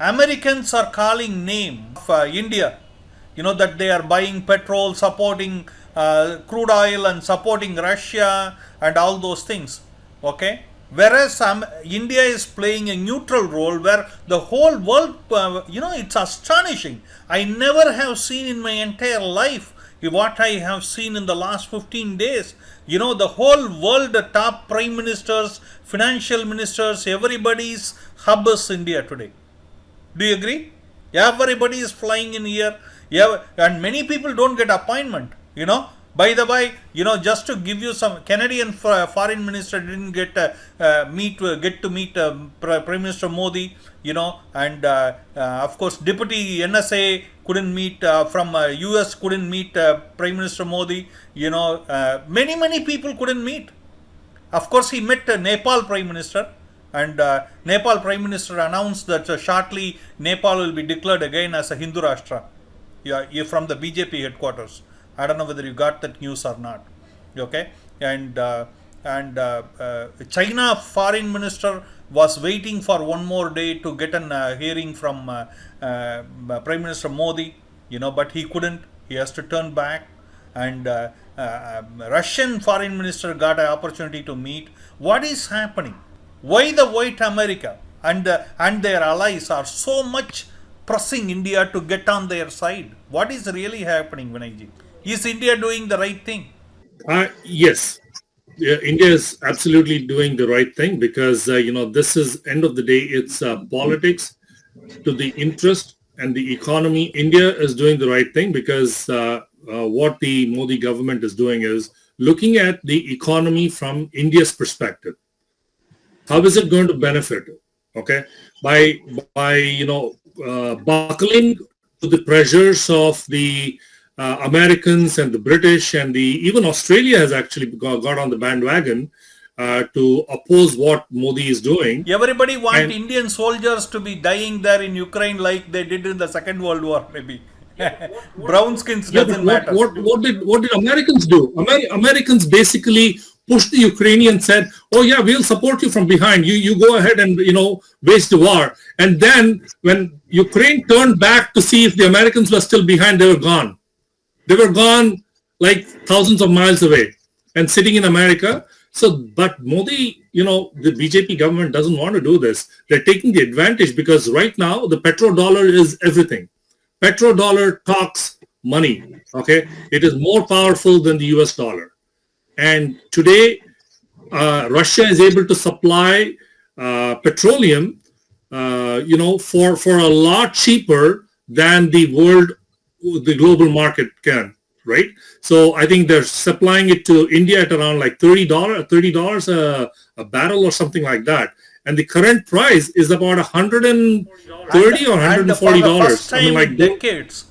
Americans are calling name of India, that they are buying petrol, supporting crude oil and supporting Russia and all those things. Okay? Whereas India is playing a neutral role where the whole world, it's astonishing. I never have seen in my entire life what I have seen in the last 15 days. The whole world, the top prime ministers, financial ministers, everybody's hub is India today. Do you agree? Everybody is flying in here. Yeah, and many people don't get appointment. By the way, just to give you some, Canadian foreign minister didn't get to meet Prime Minister Modi. And of course, Deputy NSA couldn't meet from US couldn't meet Prime Minister Modi. Many people couldn't meet. Of course, he met Nepal Prime Minister, and Nepal Prime Minister announced that shortly Nepal will be declared again as a Hindu Rashtra. Yeah, from the BJP headquarters. I don't know whether you got that news or not. Okay, and China Foreign Minister was waiting for one more day to get an hearing from Prime Minister Modi. But he couldn't. He has to turn back, and Russian Foreign Minister got an opportunity to meet. What is happening? Why the white America and their allies are so much pressing India to get on their side? What is really happening, Vinayji? Is India doing the right thing? Yes. India is absolutely doing the right thing because, this is, end of the day, it's politics to the interest and the economy. India is doing the right thing because what the Modi government is doing is looking at the economy from India's perspective. How is it going to benefit? Okay, by buckling to the pressures of the Americans and the British and even Australia has actually got on the bandwagon to oppose what Modi is doing. Everybody wants Indian soldiers to be dying there in Ukraine like they did in the Second World War, maybe. Brown skins doesn't matter. What did Americans do? Americans basically pushed the Ukrainians, said, "Oh yeah, we'll support you from behind. You go ahead and wage the war." And then when Ukraine turned back to see if the Americans were still behind, they were gone. They were gone like thousands of miles away and sitting in America. But Modi, the BJP government doesn't want to do this. They're taking the advantage because right now the petrodollar is everything. Petrodollar talks money. Okay, it is more powerful than the US dollar. And today, Russia is able to supply petroleum, for a lot cheaper than the global market can, right? So I think they're supplying it to India at around like $30 a barrel or something like that. And the current price is about $130 or $140. For the first time in decades,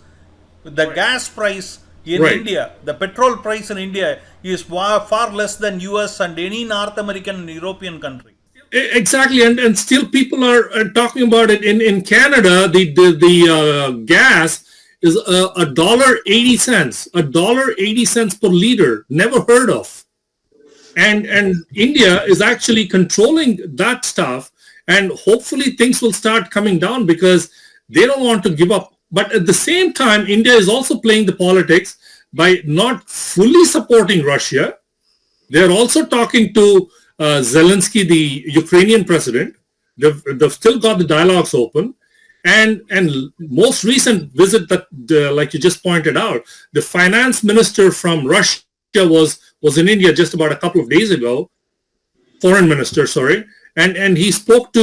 the gas price in India, the petrol price in India is far less than US and any North American and European country. Exactly, and still people are talking about it. In Canada, the gas is $1.80, $1.80 per liter. Never heard of. And India is actually controlling that stuff, and hopefully things will start coming down because they don't want to give up. But at the same time, India is also playing the politics by not fully supporting Russia. They're also talking to Zelensky, the Ukrainian president. They've still got the dialogues open. And most recent visit that, like you just pointed out, the finance minister from Russia was in India just about a couple of days ago. Foreign minister, sorry. And he spoke to,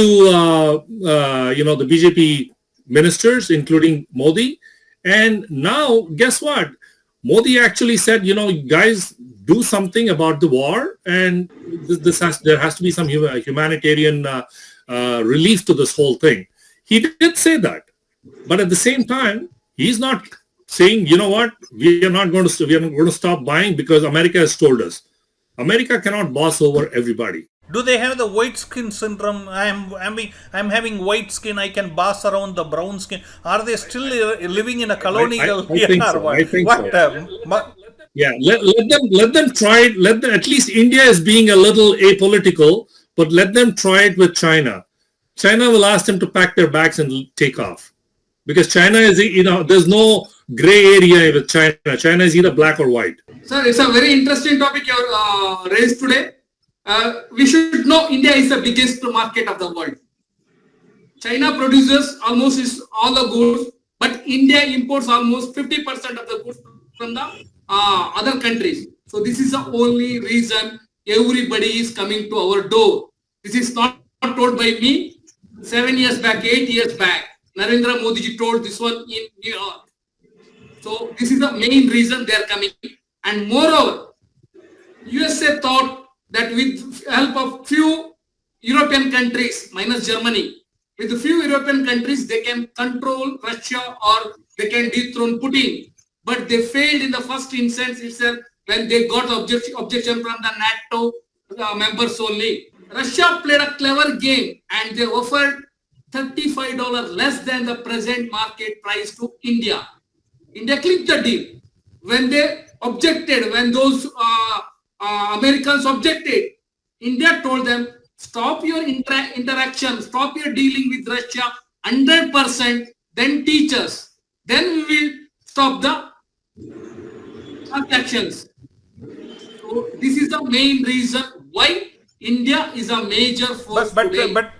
the BJP ministers, including Modi. And now, guess what? Modi actually said, guys, do something about the war, and there has to be some humanitarian relief to this whole thing. He did say that, but at the same time, he's not saying, we are going to stop buying because America has told us. America cannot boss over everybody. Do they have the white skin syndrome? I'm having white skin. I can boss around the brown skin. Are they still living in a colonial? I think so. I think so. Yeah, let them try it. At least India is being a little apolitical, but let them try it with China. China will ask them to pack their bags and take off. Because China is, there's no gray area with China. China is either black or white. Sir, it's a very interesting topic you raised today. We should know India is the biggest market of the world. China produces almost all the goods, but India imports almost 50% of the goods from the other countries. So this is the only reason everybody is coming to our door. This is not told by me. 7 years back, 8 years back, Narendra Modi ji told this one in New York. So this is the main reason they are coming. And moreover, USA thought that with help of few European countries, minus Germany, with a few European countries, they can control Russia or they can dethrone Putin. But they failed in the first instance itself when they got objection from the NATO members only. Russia played a clever game and they offered $35 less than the present market price to India. India clicked the deal. When they objected, when those Americans objected, India told them, stop your interaction, stop your dealing with Russia 100%, then teach us. Then we will stop the transactions. So this is the main reason why India is a major force today. But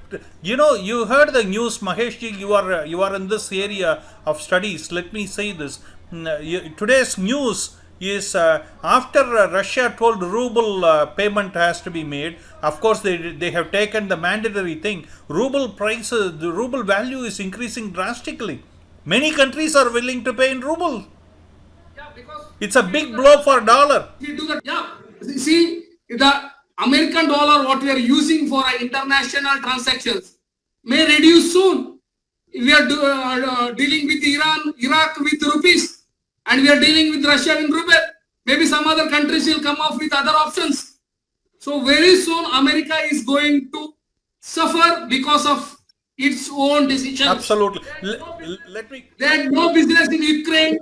you heard the news, Mahesh ji. You are in this area of studies. Let me say this. Today's news is after Russia told ruble payment has to be made. Of course, they have taken the mandatory thing. Ruble prices, the ruble value is increasing drastically. Many countries are willing to pay in ruble. Yeah, because It's a big blow for dollar. we do that. Yeah, see the American dollar, what we are using for our international transactions, may reduce soon. We are dealing with Iraq with rupees, and we are dealing with Russia in ruble. Maybe some other countries will come up with other options. So very soon, America is going to suffer because of its own decisions. Absolutely. Let me. They had no business in Ukraine.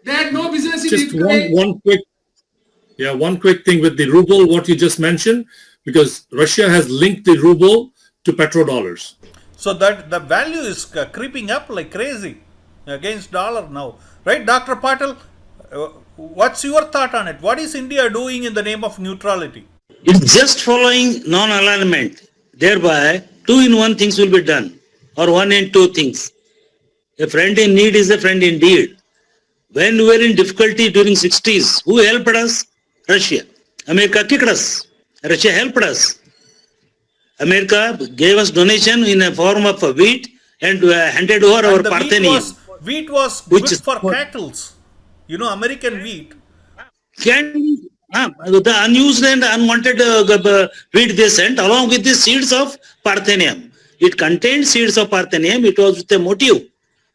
They had no business in Just Ukraine. one quick thing with the ruble, what you just mentioned, because Russia has linked the ruble to petrodollars. So that the value is creeping up like crazy against dollar now, right, Dr. Patel? What's your thought on it? What is India doing in the name of neutrality? It's just following non-alignment. Thereby, 2-in-1 things will be done, or 1-in-2 things. A friend in need is a friend indeed. When we were in difficulty during 60s, who helped us? Russia. America kicked us. Russia helped us. America gave us donation in a form of wheat and handed over our And the Parthenium. wheat was Which good is for what- cattle. American wheat. The unused and unwanted wheat they sent along with the seeds of Parthenium. It contained seeds of Parthenium. It was with a motive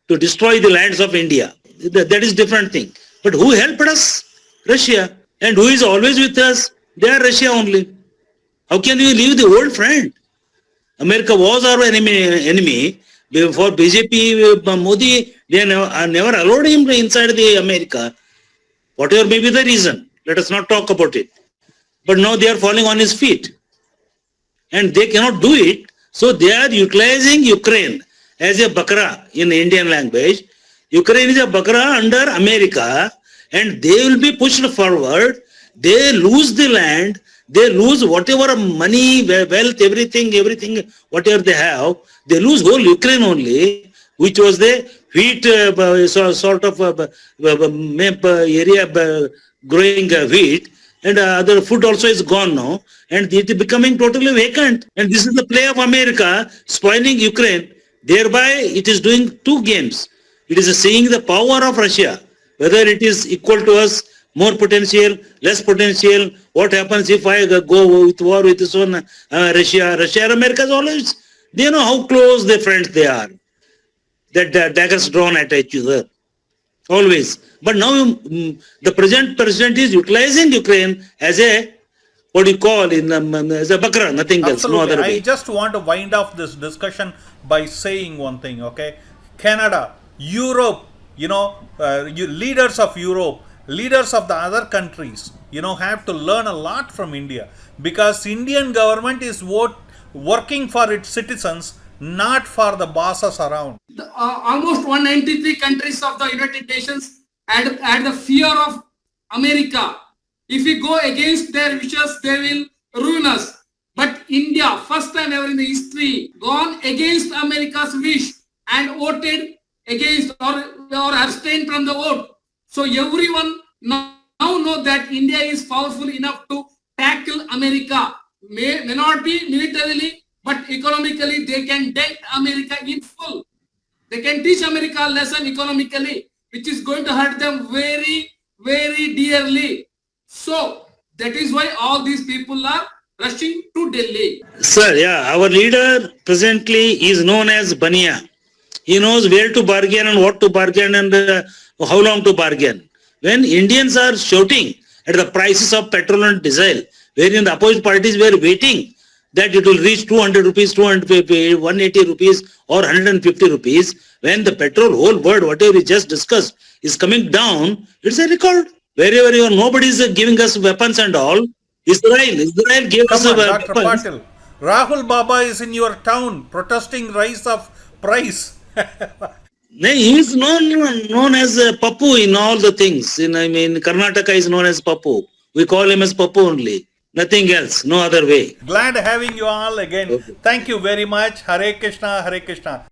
to destroy the lands of India. That is different thing. But who helped us? Russia. And who is always with us? They are Russia only. How can we leave the old friend? America was our enemy. For BJP, Modi, they never allowed him inside the America. Whatever may be the reason, let us not talk about it. But now they are falling on his feet. And they cannot do it. So they are utilizing Ukraine as a bakra in Indian language. Ukraine is a bakra under America, and they will be pushed forward. They lose the land. They lose whatever money, wealth, everything, whatever they have. They lose whole Ukraine only, which was the wheat sort of area growing wheat, and other food also is gone now, and it is becoming totally vacant. And this is the play of America spoiling Ukraine. Thereby, it is doing two games. It is seeing the power of Russia, whether it is equal to us, more potential, less potential. What happens if I go with war with this one Russia? Russia and America is always, they know how close the friends they are. That daggers drawn at each other. Always. But now the present president is utilizing Ukraine as a, what do you call, as a bakra, nothing else, no Absolutely. other I way. just want to wind up this discussion by saying one thing, okay? Canada, Europe, leaders of Europe, leaders of the other countries, have to learn a lot from India, because Indian government is working for its citizens, not for the bosses around. Almost 193 countries of the United Nations had the fear of America. If we go against their wishes, they will ruin us. But India, first time ever in the history, gone against America's wish and voted against or abstained from the vote. So everyone now know that India is powerful enough to tackle America. May not be militarily, but economically they can dent America in full. They can teach America a lesson economically, which is going to hurt them very, very dearly. So that is why all these people are rushing to Delhi. Sir, yeah, our leader presently is known as Bania. He knows where to bargain and what to bargain and how long to bargain. When Indians are shouting at the prices of petrol and diesel, wherein the opposite parties were waiting that it will reach 200 rupees, 180 rupees or 150 rupees, when the petrol, whole world, whatever we just discussed, is coming down, it's a record. Wherever you are, nobody is giving us weapons and all. Israel gave us Come a on, Dr. weapons. Patil. Rahul Baba is in your town protesting rise of price. He is known as Papu in all the things. Karnataka is known as Papu. We call him as Papu only. Nothing else, no other way. Glad having you all again. Okay. Thank you very much. Hare Krishna, Hare Krishna.